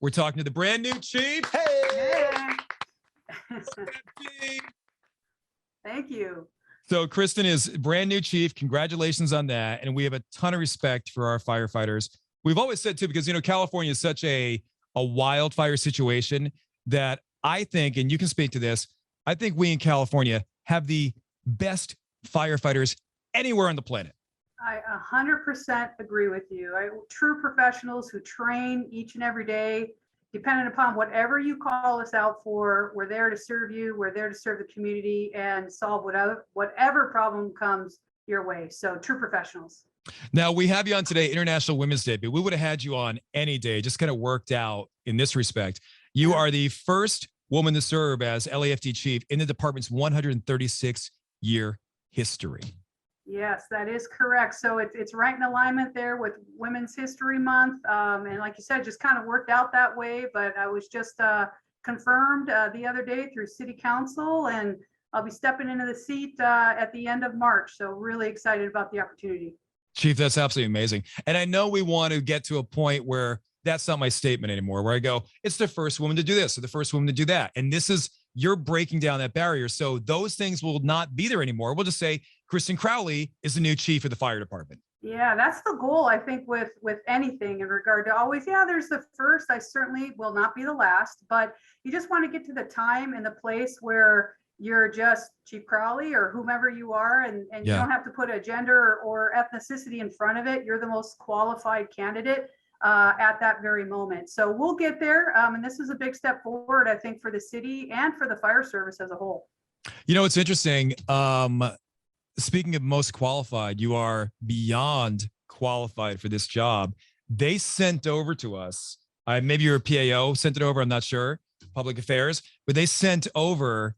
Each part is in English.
We're talking to the brand new chief. Hey! Chief. Thank you. So Kristen is brand new chief. Congratulations on that. And we have a ton of respect for our firefighters. We've always said too, because, California is such a wildfire situation that I think, and you can speak to this, I think we in California have the best firefighters anywhere on the planet. I 100% agree with you. True professionals who train each and every day, depending upon whatever you call us out for. We're there to serve you. We're there to serve the community and solve whatever problem comes your way. So true professionals. Now, we have you on today, International Women's Day, but we would have had you on any day. Just kind of worked out in this respect. You are the first woman to serve as LAFD chief in the department's 136-year history. Yes, that is correct. So it's right in alignment there with Women's History Month. And like you said, just kind of worked out that way. But I was just confirmed the other day through City Council, and I'll be stepping into the seat at the end of March. So really excited about the opportunity. Chief, that's absolutely amazing. And I know we want to get to a point where that's not my statement anymore, where I go, it's the first woman to do this or the first woman to do that. And this is, you're breaking down that barrier. So those things will not be there anymore. We'll just say Kristen Crowley is the new chief of the fire department. Yeah, that's the goal, I think, with anything in regard to always, there's the first. I certainly will not be the last, but you just want to get to the time and the place where you're just Chief Crowley or whomever you are, and you don't have to put a gender or ethnicity in front of it. You're the most qualified candidate at that very moment. So we'll get there. And this is a big step forward, I think, for the city and for the fire service as a whole. It's interesting. Speaking of most qualified, you are beyond qualified for this job. They sent over to us, maybe your PAO sent it over, I'm not sure, public affairs, but they sent over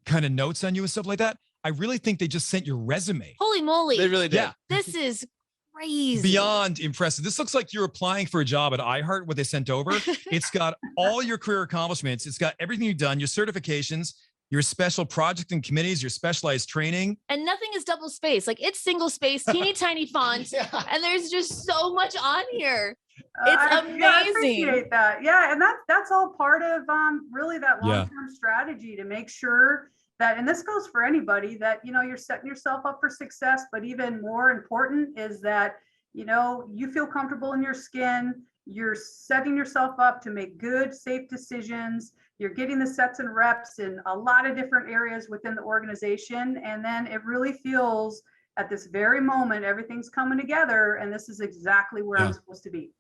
kind of notes on you and stuff like that. I really think they just sent your resume. Holy moly. They really did. Yeah. This is crazy. Beyond impressive. This looks like you're applying for a job at iHeart, what they sent over. It's got all your career accomplishments. It's got everything you've done, your certifications, your special project and committees, your specialized training. And nothing is double space. Like, it's single space, teeny tiny font. And there's just so much on here. It's amazing. I appreciate that. Yeah, and that's all part of really that long-term strategy to make sure that, and this goes for anybody, that you're setting yourself up for success. But even more important is that you feel comfortable in your skin. You're setting yourself up to make good, safe decisions. You're getting the sets and reps in a lot of different areas within the organization. And then it really feels at this very moment, everything's coming together, and this is exactly where I'm supposed to be.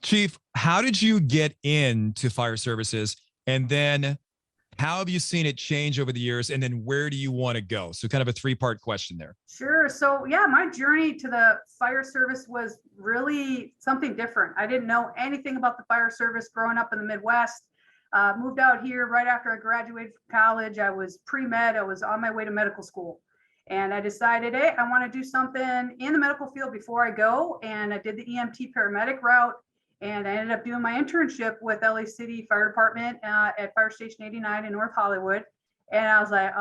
Chief, how did you get into fire services? And then how have you seen it change over the years? And then where do you want to go? So kind of a three-part question there. Sure. So my journey to the fire service was really something different. I didn't know anything about the fire service growing up in the Midwest. Moved out here right after I graduated from college. I was pre-med. I was on my way to medical school. And I decided, hey, I want to do something in the medical field before I go. And I did the EMT paramedic route. And I ended up doing my internship with LA City Fire Department at Fire Station 89 in North Hollywood. And I was like,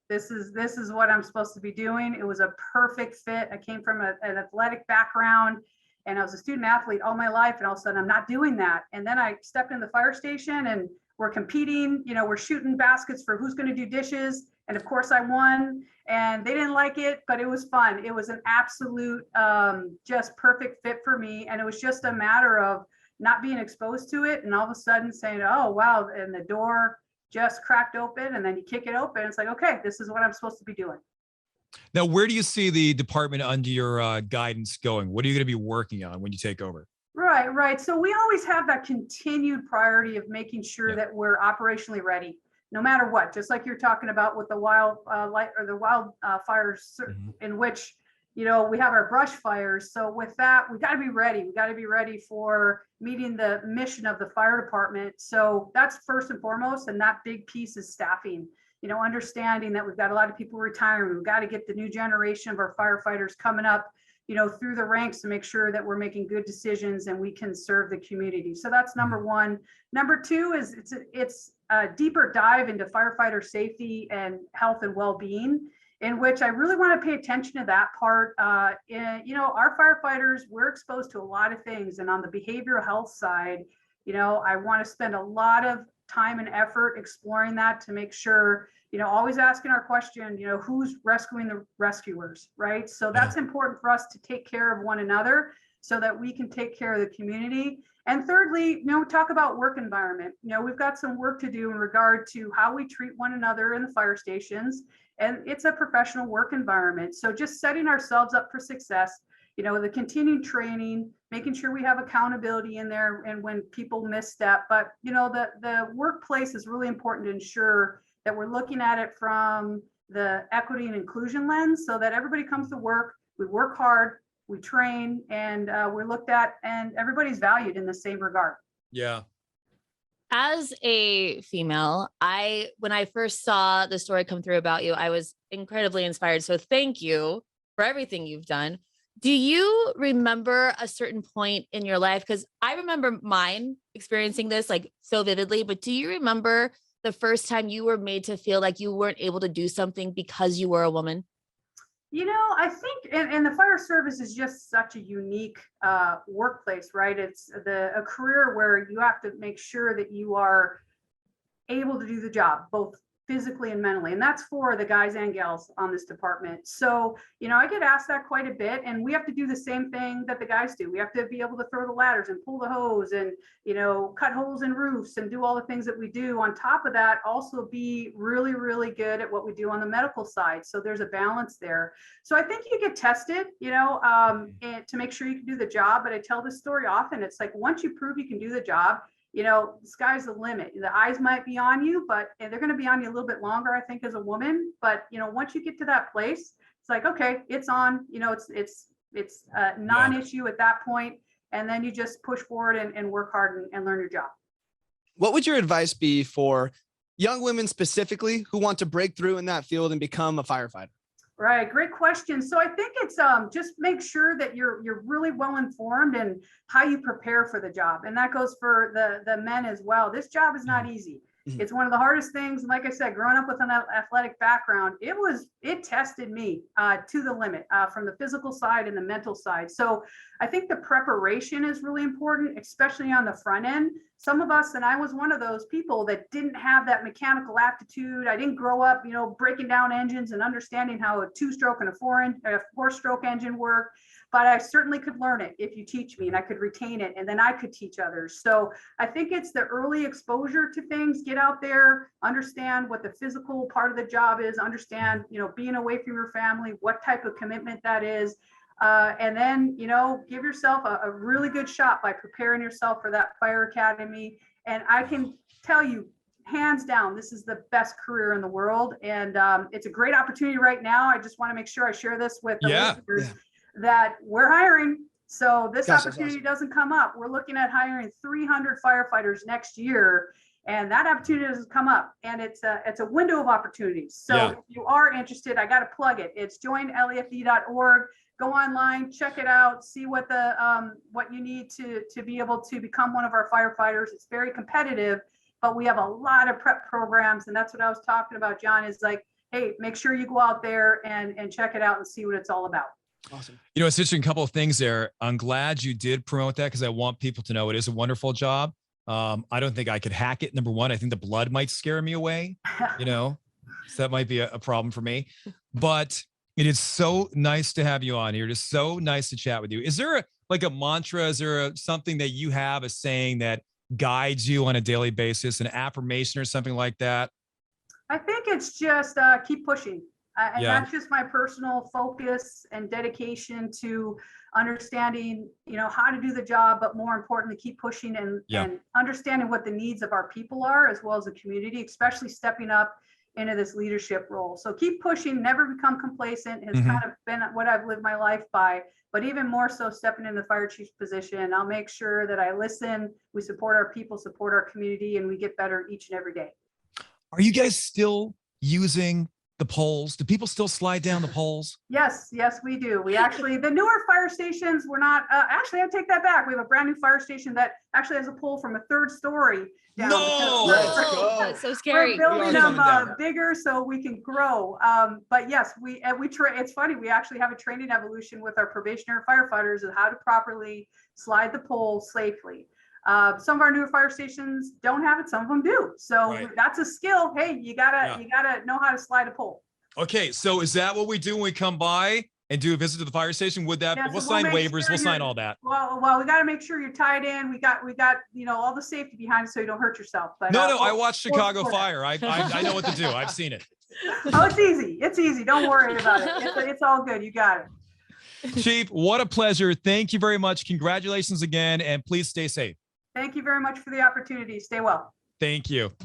this is what I'm supposed to be doing. It was a perfect fit. I came from an athletic background, and I was a student athlete all my life. And all of a sudden I'm not doing that. And then I stepped in the fire station, and we're competing, we're shooting baskets for who's going to do dishes. And of course I won, and they didn't like it, but it was fun. It was an absolute, just perfect fit for me. And it was just a matter of not being exposed to it. And all of a sudden saying, oh, wow. And the door just cracked open, and then you kick it open. It's like, okay, this is what I'm supposed to be doing. Now, where do you see the department under your guidance going? What are you going to be working on when you take over? Right. So we always have that continued priority of making sure that we're operationally ready, no matter what. Just like you're talking about with the fires, in which we have our brush fires. So with that, we got to be ready. We got to be ready for meeting the mission of the fire department. So that's first and foremost, and that big piece is staffing. Understanding that we've got a lot of people retiring. We've got to get the new generation of our firefighters coming up, through the ranks to make sure that we're making good decisions and we can serve the community. So that's number one. Number two is it's a deeper dive into firefighter safety and health and well-being, in which I really want to pay attention to that part. Our firefighters, we're exposed to a lot of things, and on the behavioral health side, I want to spend a lot of time and effort exploring that to make sure, always asking our question, who's rescuing the rescuers, right? So that's important for us to take care of one another so that we can take care of the community. And thirdly, talk about work environment. We've got some work to do in regard to how we treat one another in the fire stations. And it's a professional work environment. So just setting ourselves up for success, the continued training, making sure we have accountability in there and when people misstep. But, the workplace is really important to ensure that we're looking at it from the equity and inclusion lens so that everybody comes to work, we work hard, we train, and we're looked at, and everybody's valued in the same regard. Yeah. As a female, when I first saw the story come through about you, I was incredibly inspired. So thank you for everything you've done. Do you remember a certain point in your life? Because I remember mine experiencing this like so vividly, but do you remember the first time you were made to feel like you weren't able to do something because you were a woman? I think, and the fire service is just such a unique workplace, right? It's a career where you have to make sure that you are able to do the job, both physically and mentally. And that's for the guys and gals on this department. So, I get asked that quite a bit, and we have to do the same thing that the guys do. We have to be able to throw the ladders and pull the hose and, cut holes in roofs and do all the things that we do. On top of that, also be really, really good at what we do on the medical side. So there's a balance there. So I think you get tested, and to make sure you can do the job. But I tell this story often. It's like, once you prove you can do the job, the sky's the limit. The eyes might be on you, but they're going to be on you a little bit longer, I think, as a woman. But, once you get to that place, it's like, okay, it's on, it's a non-issue at that point. And then you just push forward and work hard and learn your job. What would your advice be for young women specifically who want to break through in that field and become a firefighter? Right, great question. So I think it's just make sure that you're really well informed in how you prepare for the job, and that goes for the men as well. This job is not easy. It's one of the hardest things. And like I said, growing up with an athletic background, it tested me to the limit from the physical side and the mental side. So I think the preparation is really important, especially on the front end. Some of us, and I was one of those people that didn't have that mechanical aptitude. I didn't grow up, breaking down engines and understanding how a 2-stroke and a 4-stroke engine work. But I certainly could learn it if you teach me, and I could retain it, and then I could teach others. So I think it's the early exposure to things. Get out there, understand what the physical part of the job is, understand, being away from your family, what type of commitment that is. And then, give yourself a really good shot by preparing yourself for that fire academy. And I can tell you, hands down, this is the best career in the world. And it's a great opportunity right now. I just want to make sure I share this with the listeners that we're hiring. So this opportunity doesn't come up. We're looking at hiring 300 firefighters next year. And that opportunity doesn't come up, and it's a window of opportunities. So if you are interested, I got to plug it. It's joinlafd.org. Go online, check it out, see what what you need to be able to become one of our firefighters. It's very competitive, but we have a lot of prep programs, and that's what I was talking about, John, is like, hey, make sure you go out there and check it out and see what it's all about. Awesome. It's interesting, a couple of things there. I'm glad you did promote that because I want people to know it is a wonderful job. I don't think I could hack it. Number one, I think the blood might scare me away, so that might be a problem for me. But it is so nice to have you on here. It is so nice to chat with you. Is there a mantra? Is there something that you have, a saying that guides you on a daily basis, an affirmation or something like that? I think it's just keep pushing. And that's just my personal focus and dedication to understanding, how to do the job, but more importantly, keep pushing and understanding what the needs of our people are, as well as the community, especially stepping up into this leadership role. So keep pushing, never become complacent has kind of been what I've lived my life by, but even more so stepping into the fire chief's position. I'll make sure that I listen, we support our people, support our community, and we get better each and every day. Are you guys still using the poles? Do people still slide down the poles? Yes, we do. We actually, the newer fire stations, we're not, actually, I take that back. We have a brand new fire station that actually has a pole from a 3rd story down. No, that's so scary. We're building them bigger so we can grow. But yes, it's funny. We actually have a training evolution with our probationary firefighters of how to properly slide the pole safely. Some of our newer fire stations don't have it. Some of them do. So Right. that's a skill. Hey, you gotta know how to slide a pole. Okay, so is that what we do when we come by and do a visit to the fire station? Would that Yeah, so we'll sign make waivers, sure we'll sign you're- all that. Well, we got to make sure you're tied in. We got, all the safety behind it so you don't hurt yourself. But No, I we'll- watched we'll Chicago support that. Fire. I know what to do. I've seen it. Oh, it's easy. It's easy. Don't worry about it. It's all good. You got it. Chief, what a pleasure. Thank you very much. Congratulations again, and please stay safe. Thank you very much for the opportunity. Stay well. Thank you.